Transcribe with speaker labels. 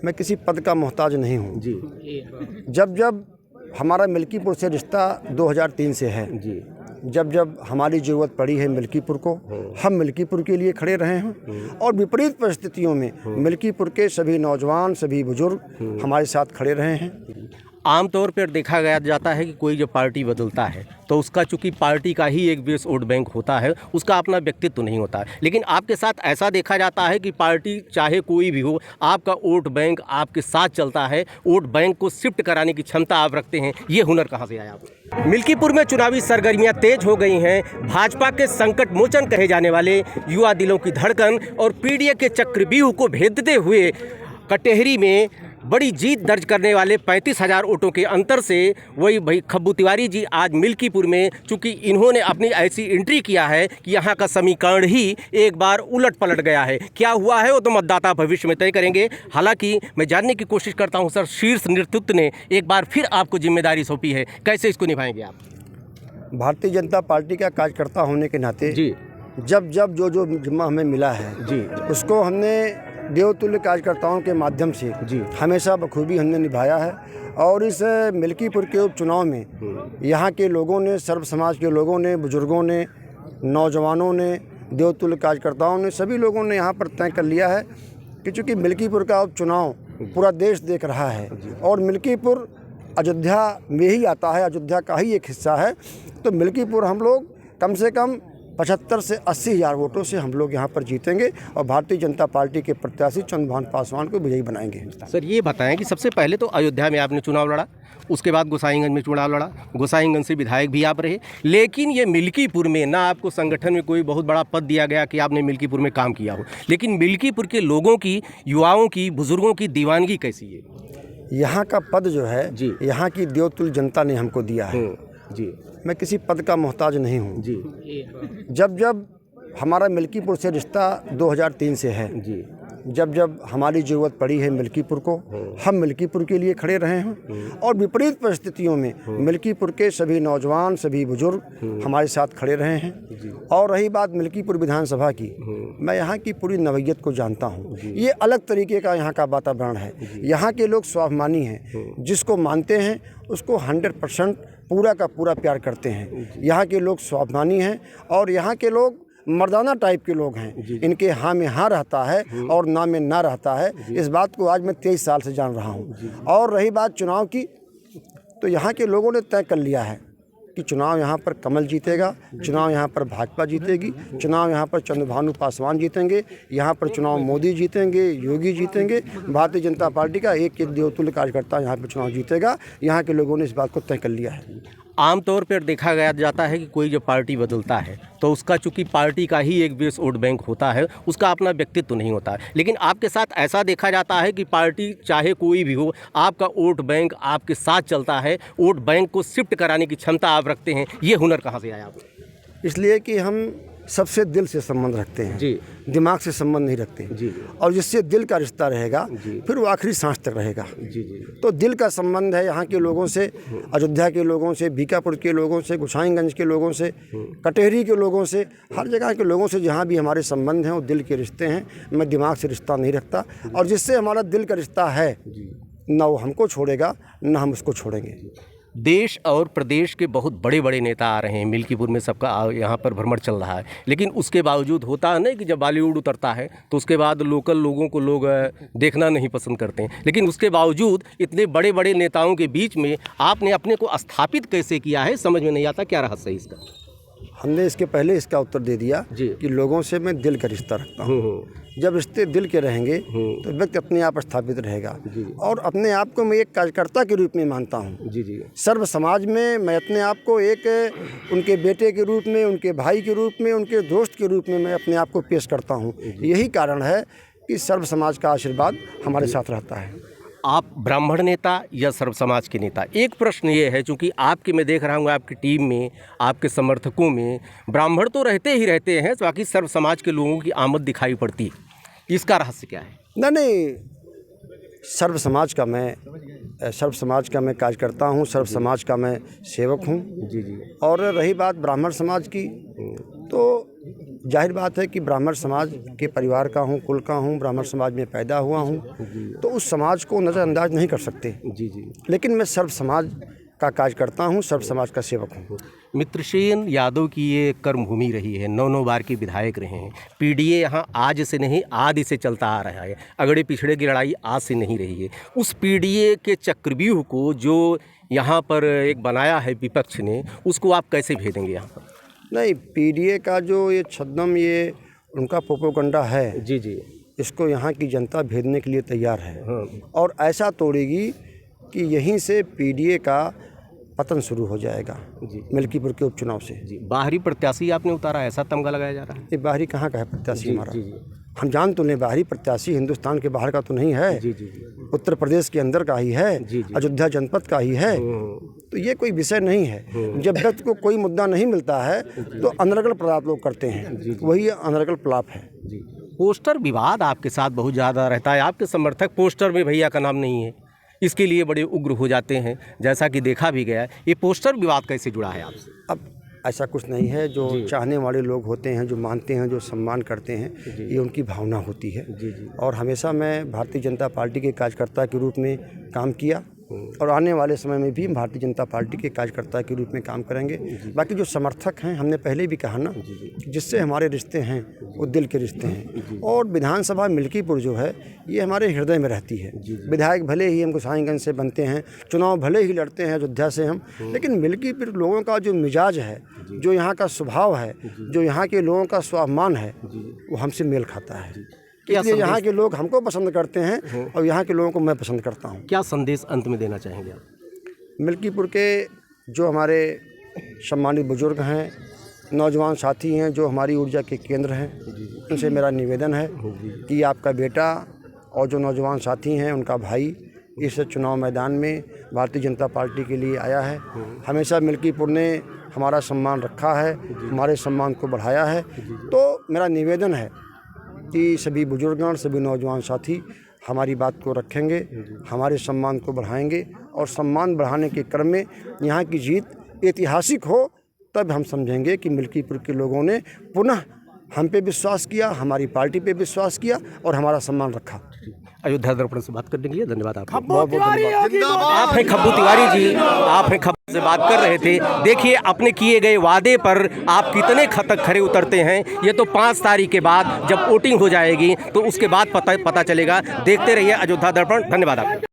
Speaker 1: मैं किसी पद का मोहताज नहीं हूँ
Speaker 2: जी
Speaker 1: जब जब हमारा मिल्कीपुर से रिश्ता 2003 से है
Speaker 2: जी
Speaker 1: जब जब हमारी ज़रूरत पड़ी है मिल्कीपुर को, हम मिल्कीपुर के लिए खड़े रहे हैं और विपरीत परिस्थितियों में मिल्कीपुर के सभी नौजवान, सभी बुजुर्ग हमारे साथ खड़े रहे हैं।
Speaker 2: आमतौर पर देखा गया जाता है कि कोई जो पार्टी बदलता है तो उसका चूंकि पार्टी का ही एक बेस वोट बैंक होता है, उसका अपना व्यक्तित्व नहीं होता है। लेकिन आपके साथ ऐसा देखा जाता है कि पार्टी चाहे कोई भी हो, आपका वोट बैंक आपके साथ चलता है, वोट बैंक को शिफ्ट कराने की क्षमता आप रखते हैं। ये हुनर कहाँ से आया आपको? मिल्कीपुर में चुनावी सरगर्मियां तेज हो गई हैं। भाजपा के संकट मोचन कहे जाने वाले युवा दिलों की धड़कन और पीडीए के चक्रव्यूह को भेदते हुए कटेहरी में बड़ी जीत दर्ज करने वाले 35,000 वोटों के अंतर से वही भाई खब्बू तिवारी जी आज मिल्कीपुर में, चूंकि इन्होंने अपनी ऐसी एंट्री किया है कि यहाँ का समीकरण ही एक बार उलट पलट गया है। क्या हुआ है वो तो मतदाता भविष्य में तय करेंगे। हालांकि मैं जानने की कोशिश करता हूँ सर, शीर्ष नेतृत्व ने एक बार फिर आपको जिम्मेदारी सौंपी है, कैसे इसको निभाएंगे आप?
Speaker 1: भारतीय जनता पार्टी का कार्यकर्ता होने के नाते
Speaker 2: जी
Speaker 1: जब जब जो जिम्मा हमें मिला है
Speaker 2: जी
Speaker 1: उसको हमने देवतुल्य कार्यकर्ताओं के माध्यम से
Speaker 2: जी
Speaker 1: हमेशा बखूबी हमने निभाया है। और इस मिल्कीपुर के उपचुनाव में यहाँ के लोगों ने, सर्व समाज के लोगों ने, बुजुर्गों ने, नौजवानों ने, देवतुल्य कार्यकर्ताओं ने, सभी लोगों ने यहाँ पर तय कर लिया है कि चूँकि मिल्कीपुर का उपचुनाव पूरा देश देख रहा है और मिल्कीपुर अयोध्या में ही आता है, अयोध्या का ही एक हिस्सा है, तो मिल्कीपुर हम लोग कम से कम 75 से 80 हज़ार वोटों से हम लोग यहाँ पर जीतेंगे और भारतीय जनता पार्टी के प्रत्याशी चंद्रभान पासवान को विजयी बनाएंगे।
Speaker 2: सर ये बताएं कि सबसे पहले तो अयोध्या में आपने चुनाव लड़ा, उसके बाद गोसाईगंज में चुनाव लड़ा, गोसाईगंज से विधायक भी आप रहे, लेकिन ये मिल्कीपुर में ना आपको संगठन में कोई बहुत बड़ा पद दिया गया कि आपने मिल्कीपुर में काम किया हो, लेकिन मिल्कीपुर के लोगों की, युवाओं की, बुजुर्गों की दीवानगी कैसी है?
Speaker 1: यहाँ का पद जो है
Speaker 2: जी
Speaker 1: यहाँ की देवतुल्य जनता ने हमको दिया है
Speaker 2: जी
Speaker 1: मैं किसी पद का मोहताज नहीं हूँ
Speaker 2: जी
Speaker 1: जब जब हमारा मिल्कीपुर से रिश्ता 2003 से है
Speaker 2: जी
Speaker 1: जब जब हमारी ज़रूरत पड़ी है मिल्कीपुर को, हम मिल्कीपुर के लिए खड़े रहे हैं और विपरीत परिस्थितियों में मिल्कीपुर के सभी नौजवान, सभी बुजुर्ग हमारे साथ खड़े रहे हैं। और रही बात मिल्कीपुर विधानसभा की, मैं यहाँ की पूरी नवैयत को जानता हूँ। ये अलग तरीके का यहाँ का वातावरण है। यहाँ के लोग स्वाभिमानी हैं, जिसको मानते हैं उसको 100% पूरा का पूरा प्यार करते हैं। यहाँ के लोग स्वाभिमानी हैं और यहाँ के लोग मर्दाना टाइप के लोग हैं। इनके हाँ में हाँ रहता है और ना में ना रहता है। इस बात को आज मैं 23 साल से जान रहा हूँ। और रही बात चुनाव की, तो यहाँ के लोगों ने तय कर लिया है कि चुनाव यहाँ पर कमल जीतेगा, चुनाव यहाँ पर भाजपा जीतेगी, चुनाव यहाँ पर चंद्रभानु पासवान जीतेंगे, यहाँ पर चुनाव मोदी जीतेंगे, योगी जीतेंगे, भारतीय जनता पार्टी का एक देवतुल्य कार्यकर्ता यहाँ पर चुनाव जीतेगा। यहाँ के लोगों ने इस बात को तय कर लिया है।
Speaker 2: आमतौर पर देखा गया जाता है कि कोई जो पार्टी बदलता है तो उसका चूंकि पार्टी का ही एक बेस वोट बैंक होता है, उसका अपना व्यक्तित्व नहीं होता है। लेकिन आपके साथ ऐसा देखा जाता है कि पार्टी चाहे कोई भी हो, आपका वोट बैंक आपके साथ चलता है, वोट बैंक को शिफ्ट कराने की क्षमता आप रखते हैं। ये हुनर कहाँ से आया आपको?
Speaker 1: इसलिए कि हम सबसे दिल से संबंध रखते हैं
Speaker 2: जी,
Speaker 1: दिमाग से संबंध नहीं रखते
Speaker 2: जी,
Speaker 1: और जिससे दिल का रिश्ता रहेगा फिर वो आखिरी सांस तक रहेगा।
Speaker 2: जी जी
Speaker 1: तो दिल का संबंध है यहाँ के लोगों से, अयोध्या के लोगों से, बीकापुर के लोगों से, गोसाईगंज के लोगों से, कटेहरी के लोगों से, हर जगह के लोगों से जहाँ भी हमारे संबंध हैं वो दिल के रिश्ते हैं। मैं दिमाग से रिश्ता नहीं रखता और जिससे हमारा दिल का रिश्ता है ना वो हमको छोड़ेगा ना हम उसको छोड़ेंगे।
Speaker 2: देश और प्रदेश के बहुत बड़े बड़े नेता आ रहे हैं मिल्कीपुर में, सबका यहाँ पर भ्रमण चल रहा है, लेकिन उसके बावजूद होता है नहीं कि जब बॉलीवुड उतरता है तो उसके बाद लोकल लोगों को लोग देखना नहीं पसंद करते हैं। लेकिन उसके बावजूद इतने बड़े बड़े नेताओं के बीच में आपने अपने को स्थापित कैसे किया है, समझ में नहीं आता। क्या रहस्य है इसका?
Speaker 1: हमने इसके पहले इसका उत्तर दे दिया
Speaker 2: जी
Speaker 1: कि लोगों से मैं दिल का रिश्ता रखता हूँ। जब रिश्ते दिल के रहेंगे तो व्यक्ति अपने आप स्थापित रहेगा और अपने आप को मैं एक कार्यकर्ता के रूप में मानता हूँ।
Speaker 2: जी जी
Speaker 1: सर्व समाज में मैं अपने आप को एक उनके बेटे के रूप में, उनके भाई के रूप में, उनके दोस्त के रूप में मैं अपने आप को पेश करता हूँ। यही कारण है कि सर्व समाज का आशीर्वाद हमारे साथ रहता है।
Speaker 2: आप ब्राह्मण नेता या सर्व समाज के नेता? एक प्रश्न ये है, चूंकि आपके मैं देख रहा हूँ आपकी टीम में, आपके समर्थकों में ब्राह्मण तो रहते ही रहते हैं, बाकी सर्व समाज के लोगों की आमद दिखाई पड़ती है। इसका रहस्य क्या है?
Speaker 1: नहीं, सर्व समाज का मैं कार्यकर्ता हूँ, सर्व समाज का मैं सेवक हूँ।
Speaker 2: जी जी।
Speaker 1: और रही बात ब्राह्मण समाज की, तो जाहिर बात है कि ब्राह्मण समाज के परिवार का हूँ, कुल का हूँ, ब्राह्मण समाज में पैदा हुआ हूँ, तो उस समाज को नज़रअंदाज नहीं कर सकते।
Speaker 2: जी जी।
Speaker 1: लेकिन मैं सर्व समाज का कार्य करता हूँ, सर्व समाज का सेवक हूँ।
Speaker 2: मित्रसेन यादव की ये कर्मभूमि रही है, 9 बार के विधायक रहे हैं। पीडीए यहाँ आज से नहीं आदि से चलता आ रहा है, अगड़े पिछड़े की लड़ाई आज से नहीं रही है। उस पीडीए के चक्रव्यूह को जो यहाँ पर एक बनाया है विपक्ष ने, उसको आप कैसे भेदेंगे यहाँ पर?
Speaker 1: नहीं, पीडीए का जो ये छद्म, ये उनका प्रोपेगेंडा है,
Speaker 2: जी जी,
Speaker 1: इसको यहाँ की जनता भेदने के लिए तैयार है।
Speaker 2: हाँ।
Speaker 1: और ऐसा तोड़ेगी कि यहीं से पीडीए का पतन शुरू हो जाएगा
Speaker 2: जी।
Speaker 1: मिल्कीपुर के उपचुनाव से।
Speaker 2: जी, बाहरी प्रत्याशी आपने उतारा, ऐसा तमगा लगाया जा रहा है?
Speaker 1: ये बाहरी कहाँ का है प्रत्याशी हमारा?
Speaker 2: जी जी,
Speaker 1: हम जान तो लें, बाहरी प्रत्याशी हिंदुस्तान के बाहर का तो नहीं है,
Speaker 2: जी जी जी,
Speaker 1: उत्तर प्रदेश के अंदर का ही है,
Speaker 2: जी जी।
Speaker 1: अयोध्या जनपद का ही है। तो ये कोई विषय नहीं है। जब तक को कोई मुद्दा नहीं मिलता है तो अनर्गल प्रलाप लोग करते हैं, वही अनर्गल प्रलाप है।
Speaker 2: जी। पोस्टर विवाद आपके साथ बहुत ज़्यादा रहता है, आपके समर्थक पोस्टर में भैया का नाम नहीं है, इसके लिए बड़े उग्र हो जाते हैं, जैसा कि देखा भी गया है। ये पोस्टर विवाद कैसे जुड़ा है आपसे?
Speaker 1: अब ऐसा कुछ नहीं है, जो चाहने वाले लोग होते हैं, जो मानते हैं, जो सम्मान करते हैं, ये उनकी भावना होती है।
Speaker 2: जी जी।
Speaker 1: और हमेशा मैं भारतीय जनता पार्टी के कार्यकर्ता के रूप में काम किया और आने वाले समय में भी हम भारतीय जनता पार्टी के कार्यकर्ता के रूप में काम करेंगे। बाकी जो समर्थक हैं, हमने पहले भी कहा ना, जिससे हमारे रिश्ते हैं वो दिल के रिश्ते हैं। और विधानसभा मिल्कीपुर जो है ये हमारे हृदय में रहती है। विधायक भले ही हम गोसाईगंज से बनते हैं, चुनाव भले ही लड़ते हैं अयोध्या से हम, लेकिन मिल्कीपुर लोगों का जो मिजाज है, जो यहाँ का स्वभाव है, जो यहाँ के लोगों का स्वाभिमान है, वो हमसे मेल खाता है। इसलिए यहाँ के लोग हमको पसंद करते हैं और यहाँ के लोगों को मैं पसंद करता हूँ।
Speaker 2: क्या संदेश अंत में देना चाहेंगे आप?
Speaker 1: मिल्कीपुर के जो हमारे सम्मानित बुजुर्ग हैं, नौजवान साथी हैं, जो हमारी ऊर्जा के केंद्र हैं, उनसे मेरा निवेदन है कि आपका बेटा और जो नौजवान साथी हैं, उनका भाई इस चुनाव मैदान में भारतीय जनता पार्टी के लिए आया है। हमेशा मिल्कीपुर ने हमारा सम्मान रखा है, हमारे सम्मान को बढ़ाया है। तो मेरा निवेदन है कि सभी बुजुर्गगण, सभी नौजवान साथी हमारी बात को रखेंगे, हमारे सम्मान को बढ़ाएंगे और सम्मान बढ़ाने के क्रम में यहाँ की जीत ऐतिहासिक हो, तब हम समझेंगे कि मिल्कीपुर के लोगों ने पुनः हम पे विश्वास किया, हमारी पार्टी पे विश्वास किया और हमारा सम्मान रखा।
Speaker 2: अयोध्या दर्पण से बात करने के लिए धन्यवाद आपका। बहुत बहुत धन्यवाद। आप हैं खब्बू तिवारी जी, आप हैं खब्बू से बात कर रहे थे। देखिए अपने किए गए वादे पर आप कितने खतक खरे उतरते हैं, ये तो 5 तारीख के बाद जब वोटिंग हो जाएगी तो उसके बाद पता चलेगा। देखते रहिए अयोध्या दर्पण। धन्यवाद आपका।